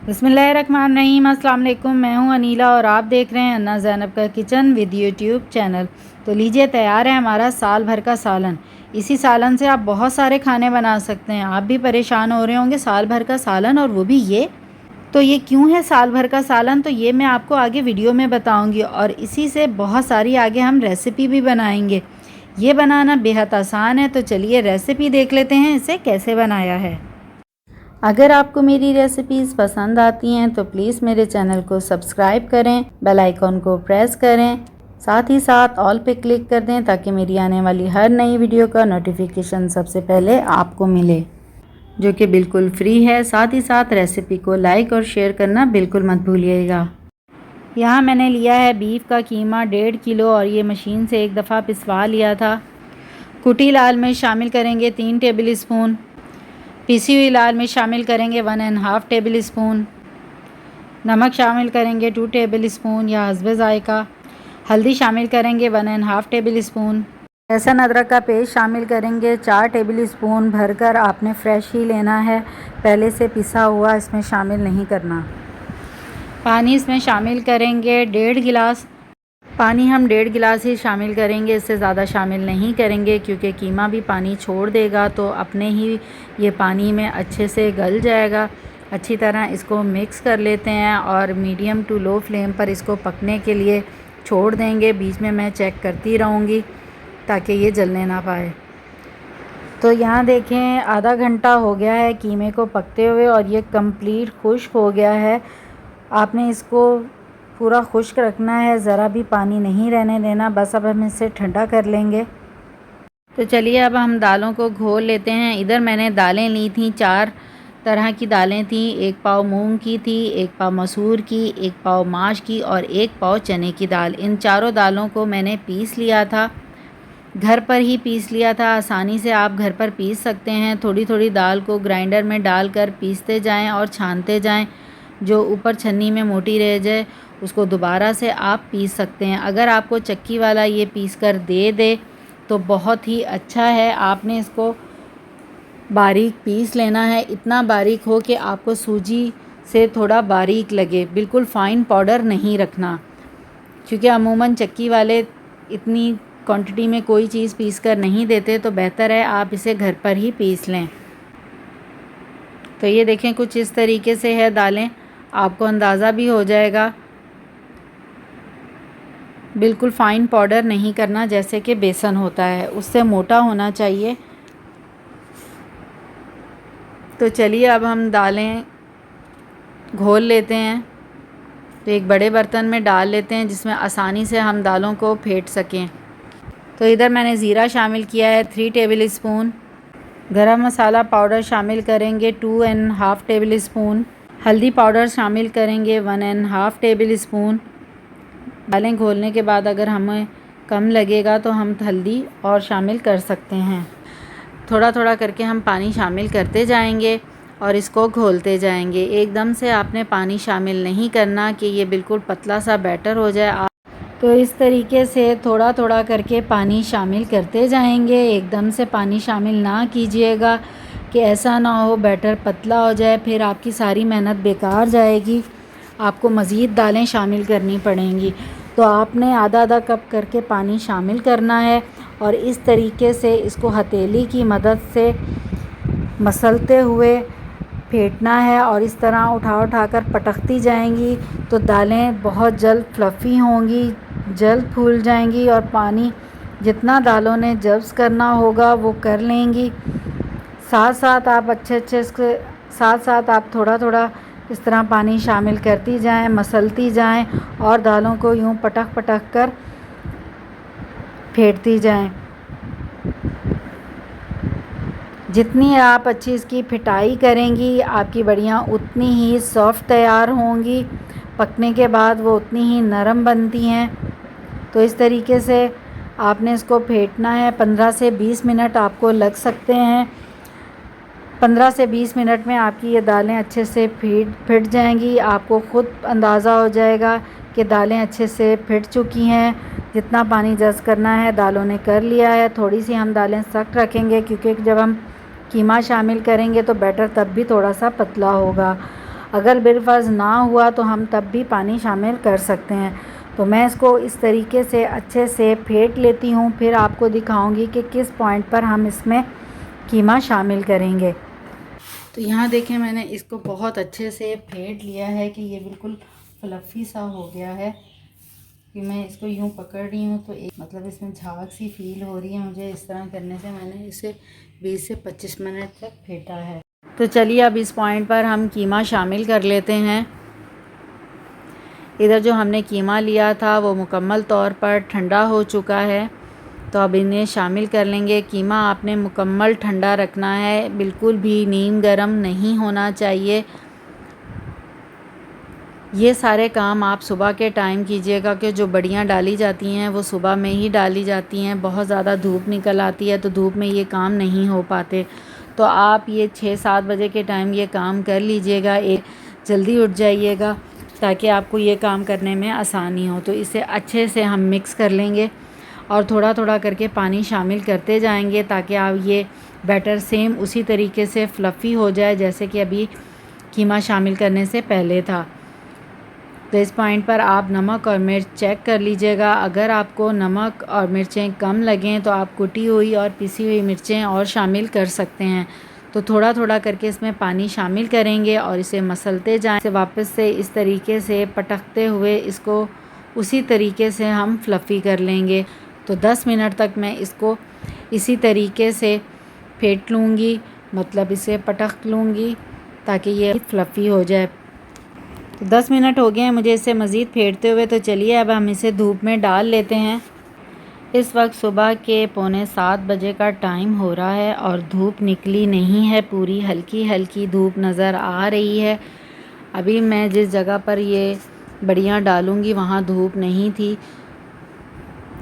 बिस्मिल्लाहिर्रहमानिर्रहीम। अस्सलाम वालेकुम। मैं हूं अनीला और आप देख रहे हैं अन्ना ज़ैनब का किचन विद यूट्यूब चैनल। तो लीजिए, तैयार है हमारा साल भर का सालन। इसी सालन से आप बहुत सारे खाने बना सकते हैं। आप भी परेशान हो रहे होंगे, साल भर का सालन और वो भी ये क्यों है साल भर का सालन, तो ये मैं आपको आगे वीडियो में बताऊंगी। और इसी से बहुत सारी आगे हम रेसिपी भी बनाएंगे। ये बनाना बेहद आसान है, तो चलिए रेसिपी देख लेते हैं इसे कैसे बनाया है। अगर आपको मेरी रेसिपीज़ पसंद आती हैं तो प्लीज़ मेरे चैनल को सब्सक्राइब करें, बेल आइकॉन को प्रेस करें, साथ ही साथ ऑल पे क्लिक कर दें ताकि मेरी आने वाली हर नई वीडियो का नोटिफिकेशन सबसे पहले आपको मिले, जो कि बिल्कुल फ्री है। साथ ही साथ रेसिपी को लाइक और शेयर करना बिल्कुल मत भूलिएगा। यहाँ मैंने लिया है बीफ का कीमा 1.5 किलो और ये मशीन से एक दफ़ा पिसवा लिया था। कुटी लाल मिर्च शामिल करेंगे 3 टेबल स्पून। पिसी हुई लाल मिर्च शामिल करेंगे 1.5 टेबल स्पून। नमक शामिल करेंगे 2 टेबल स्पून या हस्बे ज़ायका। हल्दी शामिल करेंगे 1.5 टेबल स्पून। लहसुन अदरक का पेस्ट शामिल करेंगे 4 टेबल स्पून भरकर। आपने फ्रेश ही लेना है, पहले से पिसा हुआ इसमें शामिल नहीं करना। पानी इसमें शामिल करेंगे 1.5 गिलास। पानी हम 1.5 गिलास ही शामिल करेंगे, इससे ज़्यादा शामिल नहीं करेंगे क्योंकि कीमा भी पानी छोड़ देगा, तो अपने ही ये पानी में अच्छे से गल जाएगा। अच्छी तरह इसको मिक्स कर लेते हैं और मीडियम टू लो फ्लेम पर इसको पकने के लिए छोड़ देंगे। बीच में मैं चेक करती रहूँगी ताकि ये जलने ना पाए। तो यहाँ देखें, आधा घंटा हो गया है कीमे को पकते हुए और ये कंप्लीट खुश्क हो गया है। आपने इसको पूरा खुश्क रखना है, ज़रा भी पानी नहीं रहने देना। बस अब हम इसे ठंडा कर लेंगे। तो चलिए अब हम दालों को घोल लेते हैं। इधर मैंने दालें ली थी, 4 तरह की दालें थी। 1 पाव मूंग की थी, 1 पाव मसूर की, 1 पाव माश की और 1 पाव चने की दाल। इन चारों दालों को मैंने पीस लिया था, घर पर ही पीस लिया था। आसानी से आप घर पर पीस सकते हैं। थोड़ी थोड़ी दाल को ग्राइंडर में डालकर पीसते जाएं और छानते जाएं। जो ऊपर छन्नी में मोटी रह जाए उसको दोबारा से आप पीस सकते हैं। अगर आपको चक्की वाला ये पीस कर दे तो बहुत ही अच्छा है। आपने इसको बारीक पीस लेना है, इतना बारीक हो कि आपको सूजी से थोड़ा बारीक लगे। बिल्कुल फ़ाइन पाउडर नहीं रखना, क्योंकि अमूमन चक्की वाले इतनी क्वांटिटी में कोई चीज़ पीस कर नहीं देते, तो बेहतर है आप इसे घर पर ही पीस लें। तो ये देखें, कुछ इस तरीके से है दालें, आपको अंदाज़ा भी हो जाएगा। बिल्कुल फ़ाइन पाउडर नहीं करना, जैसे कि बेसन होता है उससे मोटा होना चाहिए। तो चलिए अब हम दालें घोल लेते हैं। तो एक बड़े बर्तन में डाल लेते हैं जिसमें आसानी से हम दालों को फेंट सकें। तो इधर मैंने ज़ीरा शामिल किया है 3 टेबल स्पून। गरम मसाला पाउडर शामिल करेंगे 2.5 टेबल स्पून। हल्दी पाउडर शामिल करेंगे 1.5 टेबल स्पून। दालें घोलने के बाद अगर हमें कम लगेगा तो हम हल्दी और शामिल कर सकते हैं। थोड़ा थोड़ा करके हम पानी शामिल करते जाएंगे और इसको घोलते जाएंगे। एकदम से आपने पानी शामिल नहीं करना कि ये बिल्कुल पतला सा बैटर हो जाए। तो इस तरीके से थोड़ा थोड़ा करके पानी शामिल करते जाएंगे। एकदम से पानी शामिल ना कीजिएगा कि ऐसा ना हो बैटर पतला हो जाए, फिर आपकी सारी मेहनत बेकार जाएगी, आपको मज़ीद दालें शामिल करनी पड़ेंगी। तो आपने आधा आधा कप करके पानी शामिल करना है और इस तरीके से इसको हथेली की मदद से मसलते हुए फेंटना है और इस तरह उठा कर पटकती जाएंगी। तो दालें बहुत जल्द फ्लफ़ी होंगी, जल्द फूल जाएंगी और पानी जितना दालों ने जब्स करना होगा वो कर लेंगी। साथ साथ आप इसके साथ साथ आप थोड़ा थोड़ा इस तरह पानी शामिल करती जाएं, मसलती जाएं और दालों को यूं पटक पटक कर फेंटती जाएं। जितनी आप अच्छी इसकी फिटाई करेंगी आपकी बड़ियाँ उतनी ही सॉफ़्ट तैयार होंगी। पकने के बाद वो उतनी ही नरम बनती हैं। तो इस तरीके से आपने इसको फेंटना है। 15 से 20 मिनट आपको लग सकते हैं। 15 से 20 मिनट में आपकी ये दालें अच्छे से फिट जाएंगी। आपको ख़ुद अंदाज़ा हो जाएगा कि दालें अच्छे से फिट चुकी हैं। जितना पानी जज़ करना है दालों ने कर लिया है। थोड़ी सी हम दालें सख्त रखेंगे क्योंकि जब हम कीमा शामिल करेंगे तो बैटर तब भी थोड़ा सा पतला होगा। अगर बिलफर्ज ना हुआ तो हम तब भी पानी शामिल कर सकते हैं। तो मैं इसको इस तरीके से अच्छे से फेंट लेती हूँ, फिर आपको दिखाऊंगी कि किस पॉइंट पर हम इसमें कीमा शामिल करेंगे। तो यहाँ देखें, मैंने इसको बहुत अच्छे से फेंट लिया है कि ये बिल्कुल फ्लफ़ी सा हो गया है। कि मैं इसको यूँ पकड़ रही हूँ तो एक मतलब इसमें झाग सी फील हो रही है मुझे। इस तरह करने से मैंने इसे 20 से 25 मिनट तक फेंटा है। तो चलिए अब इस पॉइंट पर हम कीमा शामिल कर लेते हैं। इधर जो हमने कीमा लिया था वो मुकम्मल तौर पर ठंडा हो चुका है, तो अब इन्हें शामिल कर लेंगे। कीमा आपने मुकम्मल ठंडा रखना है, बिल्कुल भी नीम गरम नहीं होना चाहिए। ये सारे काम आप सुबह के टाइम कीजिएगा कि जो बड़ियाँ डाली जाती हैं वो सुबह में ही डाली जाती हैं। बहुत ज़्यादा धूप निकल आती है तो धूप में ये काम नहीं हो पाते। तो आप ये 6-7 बजे के टाइम ये काम कर लीजिएगा। जल्दी उठ जाइएगा ताकि आपको ये काम करने में आसानी हो। तो इसे अच्छे से हम मिक्स कर लेंगे और थोड़ा थोड़ा करके पानी शामिल करते जाएंगे ताकि आप ये बैटर सेम उसी तरीके से फ्लफ़ी हो जाए जैसे कि अभी कीमा शामिल करने से पहले था। तो इस पॉइंट पर आप नमक और मिर्च चेक कर लीजिएगा। अगर आपको नमक और मिर्चें कम लगें तो आप कुटी हुई और पिसी हुई मिर्चें और शामिल कर सकते हैं। तो थोड़ा थोड़ा करके इसमें पानी शामिल करेंगे और इसे मसलते जाएं। इसे वापस से इस तरीके से पटकते हुए इसको उसी तरीके से हम फ्लफ़ी कर लेंगे। तो 10 मिनट तक मैं इसको इसी तरीके से फेंट लूँगी, मतलब इसे पटक लूँगी ताकि ये फ्लफ़ी हो जाए। तो 10 मिनट हो गए हैं मुझे इसे मज़ीद फेंटते हुए। तो चलिए अब हम इसे धूप में डाल लेते हैं। इस वक्त सुबह के 6:45 बजे का टाइम हो रहा है और धूप निकली नहीं है, पूरी हल्की हल्की धूप नज़र आ रही है। अभी मैं जिस जगह पर ये बड़ियाँ डालूँगी वहाँ धूप नहीं थी।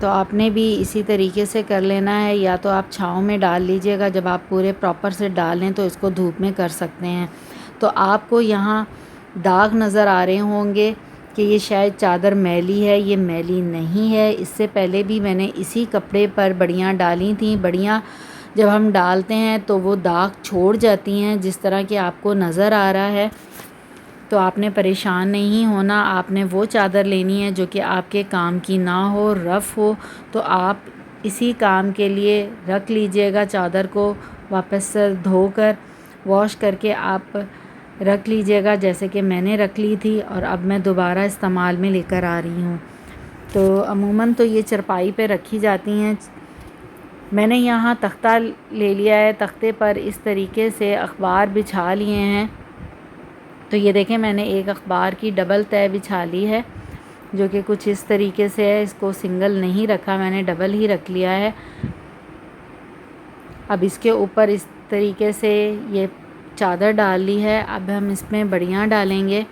तो आपने भी इसी तरीके से कर लेना है, या तो आप छाँव में डाल लीजिएगा। जब आप पूरे प्रॉपर से डाल लें तो इसको धूप में कर सकते हैं। तो आपको यहाँ दाग नज़र आ रहे होंगे कि ये शायद चादर मैली है, ये मैली नहीं है। इससे पहले भी मैंने इसी कपड़े पर बड़ियाँ डाली थी। बड़ियाँ जब हम डालते हैं तो वो दाग छोड़ जाती हैं जिस तरह कि आपको नज़र आ रहा है। तो आपने परेशान नहीं होना, आपने वो चादर लेनी है जो कि आपके काम की ना हो, रफ़ हो। तो आप इसी काम के लिए रख लीजिएगा चादर को, वापस से धोकर वॉश करके आप रख लीजिएगा जैसे कि मैंने रख ली थी और अब मैं दोबारा इस्तेमाल में लेकर आ रही हूँ। तो अमूमन तो ये चारपाई पे रखी जाती हैं। मैंने यहाँ तख्ता ले लिया है, तख्ते पर इस तरीके से अखबार बिछा लिए हैं। तो ये देखें, मैंने एक अखबार की डबल तह बिछा ली है जो कि कुछ इस तरीके से है। इसको सिंगल नहीं रखा, मैंने डबल ही रख लिया है। अब इसके ऊपर इस तरीके से ये चादर डाल ली है। अब हम इसमें बड़ियाँ डालेंगे।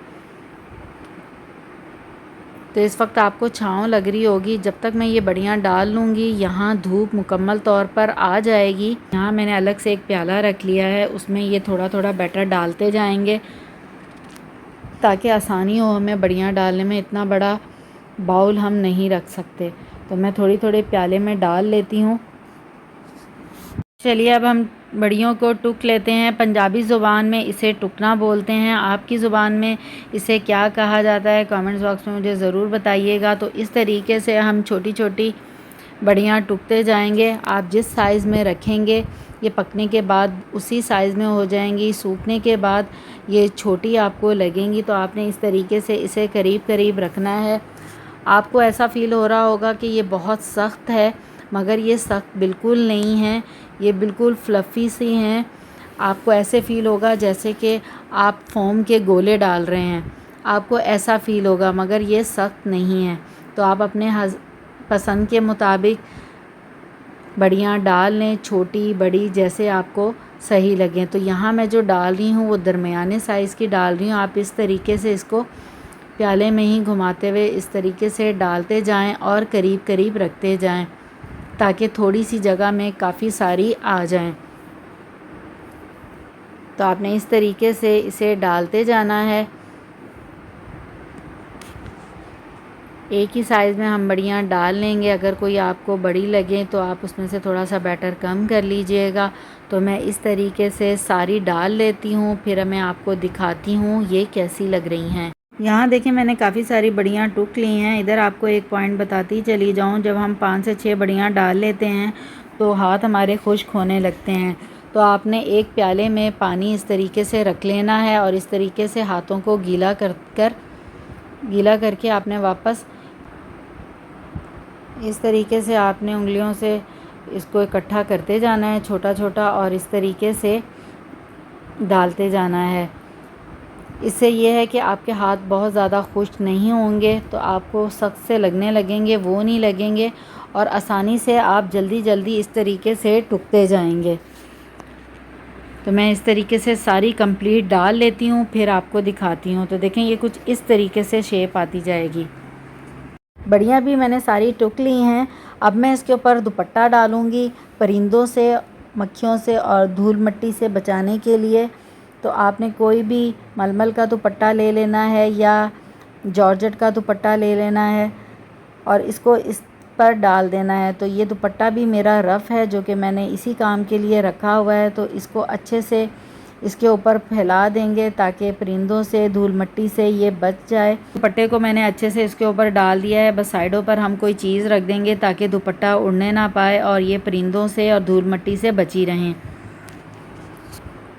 तो इस वक्त आपको छाँव लग रही होगी। जब तक मैं ये बड़ियाँ डाल लूँगी यहाँ धूप मुकम्मल तौर पर आ जाएगी। यहाँ मैंने अलग से एक प्याला रख लिया है, उसमें ये थोड़ा थोड़ा बैटर डालते जाएंगे ताकि आसानी हो हमें बड़ियाँ डालने में। इतना बड़ा बाउल हम नहीं रख सकते, तो मैं थोड़ी थोड़ी प्याले में डाल लेती हूँ। चलिए अब हम बड़ियों को टुक लेते हैं। पंजाबी ज़ुबान में इसे टुकना बोलते हैं। आपकी ज़ुबान में इसे क्या कहा जाता है कमेंट्स बॉक्स में मुझे ज़रूर बताइएगा। तो इस तरीके से हम छोटी छोटी बड़ियाँ टुकते जाएंगे। आप जिस साइज़ में रखेंगे ये पकने के बाद उसी साइज़ में हो जाएंगी। सूखने के बाद ये छोटी आपको लगेंगी। तो आपने इस तरीके से इसे करीब करीब रखना है। आपको ऐसा फ़ील हो रहा होगा कि ये बहुत सख्त है, मगर ये सख्त बिल्कुल नहीं है, ये बिल्कुल फ्लफ़ी सी हैं। आपको ऐसे फ़ील होगा जैसे कि आप फोम के गोले डाल रहे हैं, आपको ऐसा फ़ील होगा, मगर ये सख्त नहीं है। तो आप अपने पसंद के मुताबिक बड़ियाँ डाल लें, छोटी बड़ी जैसे आपको सही लगे। तो यहाँ मैं जो डाल रही हूँ वो दरमियाने साइज़ की डाल रही हूँ। आप इस तरीके से इसको प्याले में ही घुमाते हुए इस तरीके से डालते जाएं और करीब करीब रखते जाएं ताकि थोड़ी सी जगह में काफ़ी सारी आ जाएं। तो आपने इस तरीके से इसे डालते जाना है। एक ही साइज़ में हम बड़ियाँ डाल लेंगे। अगर कोई आपको बड़ी लगे तो आप उसमें से थोड़ा सा बैटर कम कर लीजिएगा। तो मैं इस तरीके से सारी डाल लेती हूँ, फिर मैं आपको दिखाती हूँ ये कैसी लग रही हैं। यहाँ देखिए मैंने काफ़ी सारी बड़ियाँ टुक ली हैं। इधर आपको एक पॉइंट बताती चली जाऊँ, जब हम 5 से 6 बड़ियाँ डाल लेते हैं तो हाथ हमारे खुश्क होने लगते हैं। तो आपने एक प्याले में पानी इस तरीके से रख लेना है और इस तरीके से हाथों को गीला करके आपने वापस इस तरीके से आपने उंगलियों से इसको इकट्ठा करते जाना है छोटा छोटा, और इस तरीके से डालते जाना है। इससे ये है कि आपके हाथ बहुत ज़्यादा खुश्क नहीं होंगे, तो आपको सख्त से लगने लगेंगे वो नहीं लगेंगे, और आसानी से आप जल्दी जल्दी इस तरीके से टुकते जाएंगे। तो मैं इस तरीके से सारी कंप्लीट डाल लेती हूँ, फिर आपको दिखाती हूँ। तो देखें ये कुछ इस तरीके से शेप आती जाएगी। बढ़िया भी मैंने सारी टुक ली हैं। अब मैं इसके ऊपर दुपट्टा डालूँगी परिंदों से, मक्खियों से और धूल मिट्टी से बचाने के लिए। तो आपने कोई भी मलमल का दुपट्टा ले लेना है या जॉर्जेट का दुपट्टा ले लेना है और इसको इस पर डाल देना है। तो ये दुपट्टा भी मेरा रफ़ है जो कि मैंने इसी काम के लिए रखा हुआ है। तो इसको अच्छे से इसके ऊपर फैला देंगे ताकि परिंदों से, धूल मिट्टी से ये बच जाए। दुपट्टे को मैंने अच्छे से इसके ऊपर डाल दिया है। बस साइडों पर हम कोई चीज़ रख देंगे ताकि दुपट्टा उड़ने ना पाए और ये परिंदों से और धूल मिट्टी से बची रहें।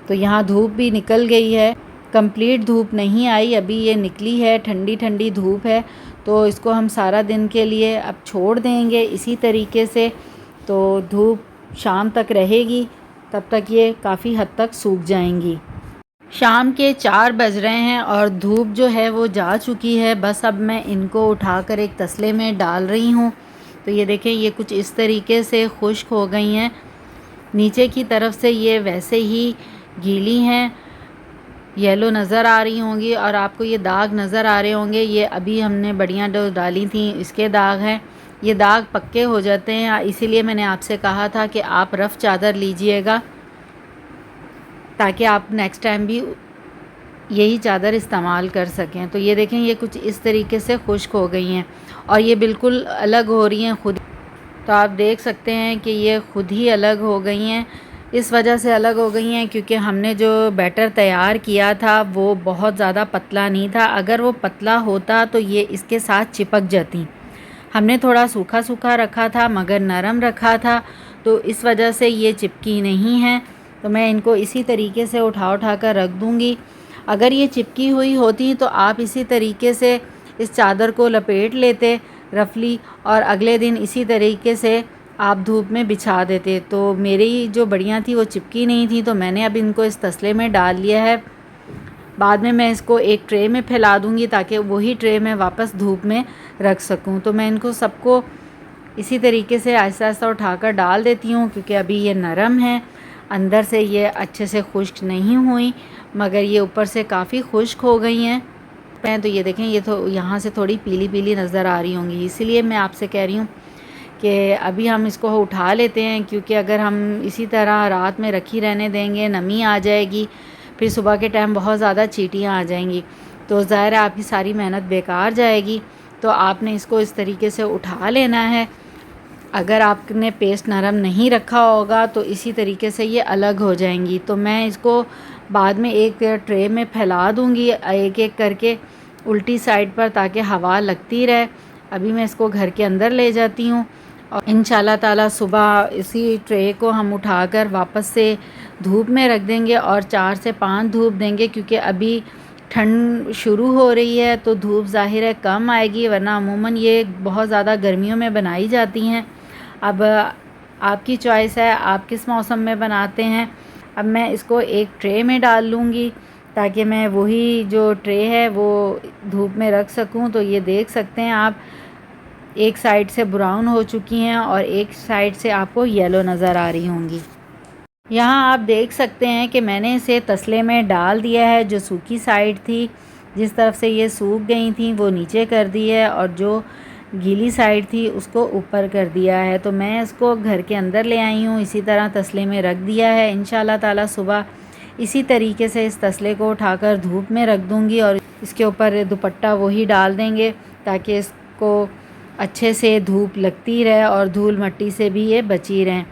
तो यहाँ धूप भी निकल गई है, कंप्लीट धूप नहीं आई अभी, ये निकली है, ठंडी ठंडी धूप है। तो इसको हम सारा दिन के लिए अब छोड़ देंगे इसी तरीके से। तो धूप शाम तक रहेगी, तब तक ये काफ़ी हद तक सूख जाएंगी। शाम के 4 बज रहे हैं और धूप जो है वो जा चुकी है। बस अब मैं इनको उठाकर एक तसले में डाल रही हूँ। तो ये देखें ये कुछ इस तरीके से खुश्क हो गई हैं। नीचे की तरफ से ये वैसे ही गीली हैं, येलो नज़र आ रही होंगी और आपको ये दाग नज़र आ रहे होंगे। ये अभी हमने बढ़िया जो डाली थी इसके दाग हैं। ये दाग पक्के हो जाते हैं, इसीलिए मैंने आपसे कहा था कि आप रफ़ चादर लीजिएगा ताकि आप नेक्स्ट टाइम भी यही चादर इस्तेमाल कर सकें। तो ये देखें ये कुछ इस तरीके से खुश्क हो गई हैं और ये बिल्कुल अलग हो रही हैं खुद। तो आप देख सकते हैं कि ये खुद ही अलग हो गई हैं। इस वजह से अलग हो गई हैं क्योंकि हमने जो बैटर तैयार किया था वो बहुत ज़्यादा पतला नहीं था। अगर वो पतला होता तो ये इसके साथ चिपक जाती। हमने थोड़ा सूखा सूखा रखा था मगर नरम रखा था, तो इस वजह से ये चिपकी नहीं है। तो मैं इनको इसी तरीके से उठा कर रख दूँगी। अगर ये चिपकी हुई होती तो आप इसी तरीके से इस चादर को लपेट लेते रफली और अगले दिन इसी तरीके से आप धूप में बिछा देते। तो मेरी जो बढ़िया थी वो चिपकी नहीं थी, तो मैंने अब इनको इस तसले में डाल लिया है। बाद में मैं इसको एक ट्रे में फैला दूँगी ताकि वही ट्रे में वापस धूप में रख सकूँ। तो मैं इनको सबको इसी तरीके से आहिस्ता आहिस्ता उठाकर डाल देती हूँ क्योंकि अभी ये नरम है, अंदर से ये अच्छे से खुश्क नहीं हुई मगर ये ऊपर से काफ़ी खुश्क हो गई हैं। तो ये देखें ये तो यहाँ से थोड़ी पीली पीली नज़र आ रही होंगी, इसीलिए मैं आपसे कह रही हूँ कि अभी हम इसको उठा लेते हैं क्योंकि अगर हम इसी तरह रात में रखी रहने देंगे नमी आ जाएगी, फिर सुबह के टाइम बहुत ज़्यादा चींटियाँ आ जाएंगी, तो ज़ाहिर है आपकी सारी मेहनत बेकार जाएगी। तो आपने इसको इस तरीके से उठा लेना है। अगर आपने पेस्ट नरम नहीं रखा होगा तो इसी तरीके से ये अलग हो जाएंगी। तो मैं इसको बाद में एक ट्रे में फैला दूँगी एक एक करके उल्टी साइड पर ताकि हवा लगती रहे। अभी मैं इसको घर के अंदर ले जाती हूँ और इंशाल्लाह ताला सुबह इसी ट्रे को हम उठाकर वापस से धूप में रख देंगे और 4 से 5 धूप देंगे क्योंकि अभी ठंड शुरू हो रही है तो धूप ज़ाहिर है कम आएगी, वरना अमूमन ये बहुत ज़्यादा गर्मियों में बनाई जाती हैं। अब आपकी चॉइस है आप किस मौसम में बनाते हैं। अब मैं इसको एक ट्रे में डाल लूँगी ताकि मैं वही जो ट्रे है वो धूप में रख सकूँ। तो ये देख सकते हैं आप एक साइड से ब्राउन हो चुकी हैं और एक साइड से आपको येलो नज़र आ रही होंगी। यहाँ आप देख सकते हैं कि मैंने इसे तसले में डाल दिया है। जो सूखी साइड थी जिस तरफ से ये सूख गई थी वो नीचे कर दी है और जो गीली साइड थी उसको ऊपर कर दिया है। तो मैं इसको घर के अंदर ले आई हूँ, इसी तरह तसले में रख दिया है। इंशाल्लाह ताला सुबह इसी तरीके से इस तसले को उठाकर धूप में रख दूँगी और इसके ऊपर दुपट्टा वही डाल देंगे ताकि को अच्छे से धूप लगती रहे और धूल मिट्टी से भी ये बची रहें।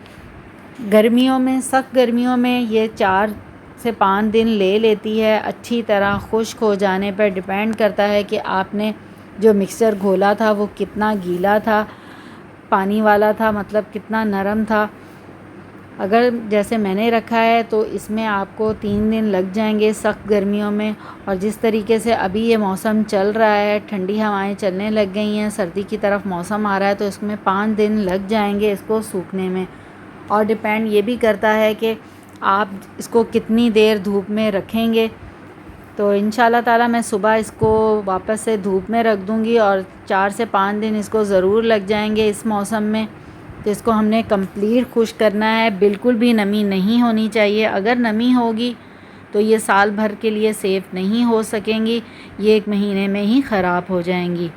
गर्मियों में, सख्त गर्मियों में ये 4 से 5 दिन ले लेती है। अच्छी तरह खुश्क हो जाने पर डिपेंड करता है कि आपने जो मिक्सचर घोला था वो कितना गीला था, पानी वाला था, मतलब कितना नरम था। अगर जैसे मैंने रखा है तो इसमें आपको 3 दिन लग जाएंगे सख्त गर्मियों में। और जिस तरीके से अभी ये मौसम चल रहा है, ठंडी हवाएं चलने लग गई हैं, सर्दी की तरफ मौसम आ रहा है, तो इसमें 5 दिन लग जाएंगे इसको सूखने में। और डिपेंड ये भी करता है कि आप इसको कितनी देर धूप में रखेंगे। तो इंशाल्लाह ताला मैं सुबह इसको वापस से धूप में रख दूँगी और 4 से 5 दिन इसको ज़रूर लग जाएंगे इस मौसम में। तो इसको हमने कंप्लीट खुश्क करना है, बिल्कुल भी नमी नहीं होनी चाहिए। अगर नमी होगी तो ये साल भर के लिए सेफ़ नहीं हो सकेंगी, ये 1 महीने में ही ख़राब हो जाएंगी।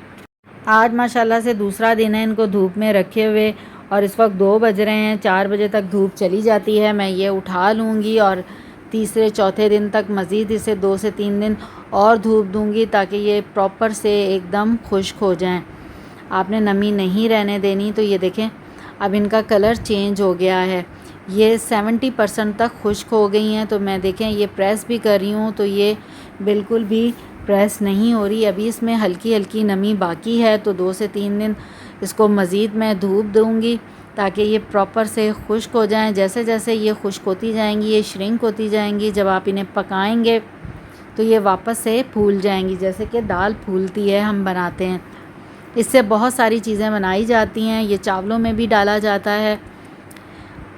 आज माशाल्लाह से दूसरा दिन है इनको धूप में रखे हुए और इस वक्त 2 बज रहे हैं। 4 बजे तक धूप चली जाती है, मैं ये उठा लूँगी और तीसरे चौथे दिन तक मज़ीद इसे 2 से 3 दिन और धूप दूँगी ताकि ये प्रॉपर से एकदम खुश्क हो जाएं। आपने नमी नहीं रहने देनी। तो ये देखें अब इनका कलर चेंज हो गया है, ये 70% तक खुश्क हो गई हैं। तो मैं देखें ये प्रेस भी कर रही हूँ तो ये बिल्कुल भी प्रेस नहीं हो रही, अभी इसमें हल्की हल्की नमी बाकी है। तो 2 से 3 दिन इसको मज़ीद मैं धूप दूँगी ताकि ये प्रॉपर से खुश्क हो जाएं। जैसे जैसे ये खुश्क होती जाएंगी, ये श्रिंक होती जाएंगी, जब आप इन्हें पकाएंगे तो ये वापस से फूल जाएंगी, जैसे कि दाल फूलती है हम बनाते हैं। इससे बहुत सारी चीज़ें बनाई जाती हैं, ये चावलों में भी डाला जाता है,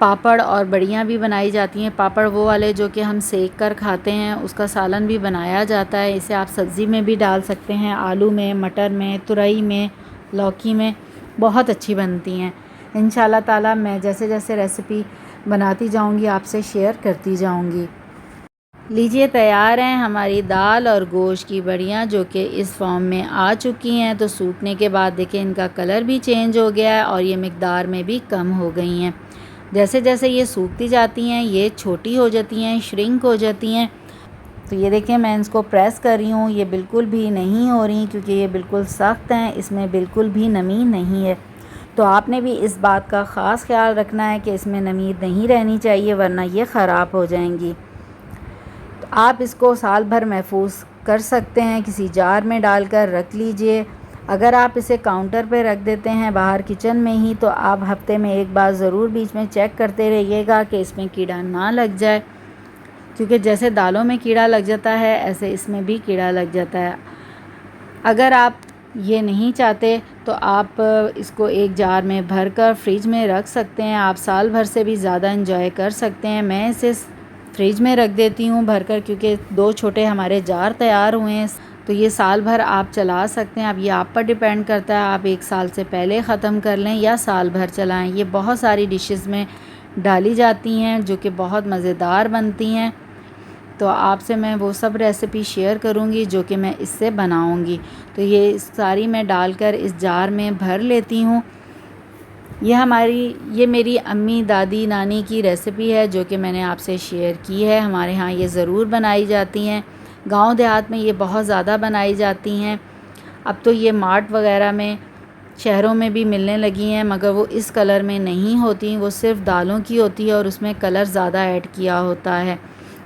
पापड़ और बड़ियाँ भी बनाई जाती हैं। पापड़ वो वाले जो कि हम सेक कर खाते हैं, उसका सालन भी बनाया जाता है। इसे आप सब्ज़ी में भी डाल सकते हैं, आलू में, मटर में, तुरई में, लौकी में, बहुत अच्छी बनती हैं। इंशाल्लाह ताला मैं जैसे जैसे रेसिपी बनाती जाऊंगी आपसे शेयर करती जाऊंगी। लीजिए तैयार हैं हमारी दाल और गोश्त की बड़ियाँ जो कि इस फॉर्म में आ चुकी हैं। तो सूखने के बाद देखें इनका कलर भी चेंज हो गया है और ये मिकदार में भी कम हो गई हैं। जैसे जैसे ये सूखती जाती हैं ये छोटी हो जाती हैं, श्रिंक हो जाती हैं। तो ये देखें मैं इसको प्रेस कर रही हूँ, ये बिल्कुल भी नहीं हो रही क्योंकि ये बिल्कुल सख्त हैं, इसमें बिल्कुल भी नमी नहीं है। तो आपने भी इस बात का ख़ास ख्याल रखना है कि इसमें नमी नहीं रहनी चाहिए वरना ये ख़राब हो जाएंगी। तो आप इसको साल भर महफूज कर सकते हैं, किसी जार में डालकर रख लीजिए। अगर आप इसे काउंटर पे रख देते हैं बाहर किचन में ही तो आप हफ्ते में एक बार ज़रूर बीच में चेक करते रहिएगा कि इसमें कीड़ा ना लग जाए, क्योंकि जैसे दालों में कीड़ा लग जाता है ऐसे इसमें भी कीड़ा लग जाता है। अगर आप ये नहीं चाहते तो आप इसको एक जार में भर कर फ्रिज में रख सकते हैं, आप साल भर से भी ज़्यादा इंजॉय कर सकते हैं। मैं इसे फ्रिज में रख देती हूँ भर कर, क्योंकि 2 छोटे हमारे जार तैयार हुए हैं तो ये साल भर आप चला सकते हैं। अब ये आप पर डिपेंड करता है, आप 1 साल से पहले ख़त्म कर लें या साल भर चलाएं। ये बहुत सारी डिशेस में डाली जाती हैं जो कि बहुत मज़ेदार बनती हैं। तो आपसे मैं वो सब रेसिपी शेयर करूंगी जो कि मैं इससे बनाऊंगी। तो ये सारी मैं डालकर इस जार में भर लेती हूँ। ये मेरी अम्मी, दादी, नानी की रेसिपी है जो कि मैंने आपसे शेयर की है। हमारे यहाँ ये ज़रूर बनाई जाती हैं, गांव देहात में ये बहुत ज़्यादा बनाई जाती हैं। अब तो ये मार्ट वगैरह में, शहरों में भी मिलने लगी हैं, मगर वो इस कलर में नहीं होती, वो सिर्फ़ दालों की होती है और उसमें कलर ज़्यादा ऐड किया होता है।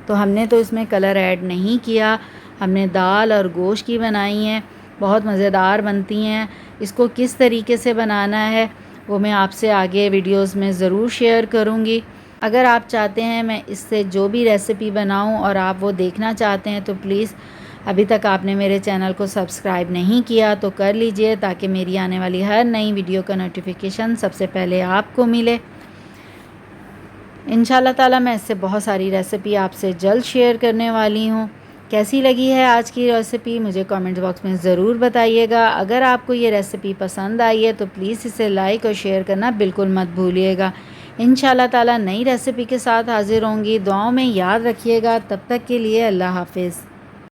तो हमने तो इसमें कलर ऐड नहीं किया, हमने दाल और गोश्त की बनाई हैं, बहुत मज़ेदार बनती हैं। इसको किस तरीके से बनाना है वो मैं आपसे आगे वीडियोस में ज़रूर शेयर करूँगी। अगर आप चाहते हैं मैं इससे जो भी रेसिपी बनाऊँ और आप वो देखना चाहते हैं तो प्लीज़, अभी तक आपने मेरे चैनल को सब्सक्राइब नहीं किया तो कर लीजिए ताकि मेरी आने वाली हर नई वीडियो का नोटिफिकेशन सबसे पहले आपको मिले। इंशाल्लाह ताला मैं इससे बहुत सारी रेसिपी आपसे जल्द शेयर करने वाली हूँ। कैसी लगी है आज की रेसिपी मुझे कमेंट बॉक्स में ज़रूर बताइएगा। अगर आपको ये रेसिपी पसंद आई है तो प्लीज़ इसे लाइक और शेयर करना बिल्कुल मत भूलिएगा। इंशाल्लाह ताला नई रेसिपी के साथ हाज़िर होंगी। दुआओं में याद रखिएगा। तब तक के लिए अल्लाह हाफ़िज़।